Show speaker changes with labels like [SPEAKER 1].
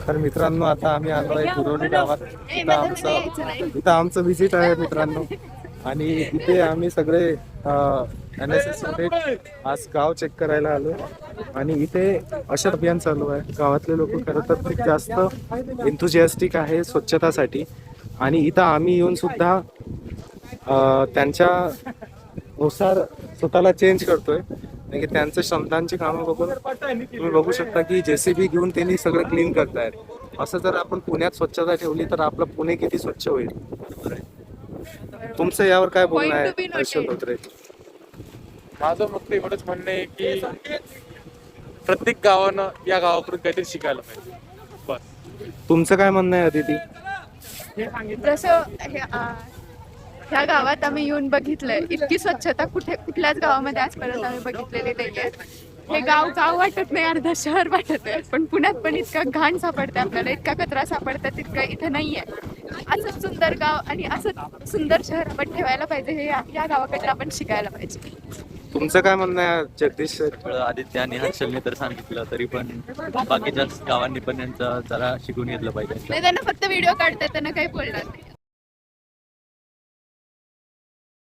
[SPEAKER 1] तर मित्रांनो आता आम्ही आलोय गुरवली गावात. इथं आमचं व्हिजिट आहे मित्रांनो. आणि इथे आम्ही सगळे NSS मध्ये आज गाव चेक करायला आलो. आणि इथे अशा अभियान चालू आहे. गावातले लोक खरं तर खूप जास्त एन्थुजियास्टिक आहे स्वच्छतासाठी. आणि इथं आम्ही येऊन सुद्धा त्यांच्या नुसार स्वतःला चेंज करतोय. म्हणजे त्यांचं क्षमतांची कामं बघून तुम्ही बघू शकता की JCB घेऊन त्यांनी सगळं क्लीन करतायत. असं जर आपण पुण्यात स्वच्छता ठेवली तर आपलं पुणे किती स्वच्छ होईल. तुमचं यावर काय बोलणं आहे हर्षल धोत्रे?
[SPEAKER 2] माझं फक्त एवढंच म्हणणं आहे की प्रत्येक गावानं या गावाकडून काहीतरी शिकायला पाहिजे. बस.
[SPEAKER 1] तुमचं काय म्हणणं आहे अदिती?
[SPEAKER 3] जसं ह्या गावात आम्ही येऊन बघितलंय, इतकी स्वच्छता कुठल्याच गावामध्ये आजपर्यंत आम्ही बघितलेली नाहीये. हे गाव वाटत नाही, अर्ध शहर वाटत आहे. पण पुण्यात पण इतकं घाण सापडते आपल्याला, इतका कचरा सापडतात तितकं इथे नाहीये. असं सुंदर गाव आणि असं सुंदर शहर आपण ठेवायला पाहिजे, हे या गावाकडनं आपण शिकायला पाहिजे.
[SPEAKER 1] तुमचं काय म्हणणं आहे जगदीश सर?
[SPEAKER 4] आदित्य आणि हर्षलने तर सांगितलं, तरी पण बाकीच्या गावांनी पण यांचं जरा शिकून घेतलं पाहिजे.
[SPEAKER 3] नाही, त्यांना फक्त व्हिडिओ काढतात, त्यांना काही बोलणार नाही.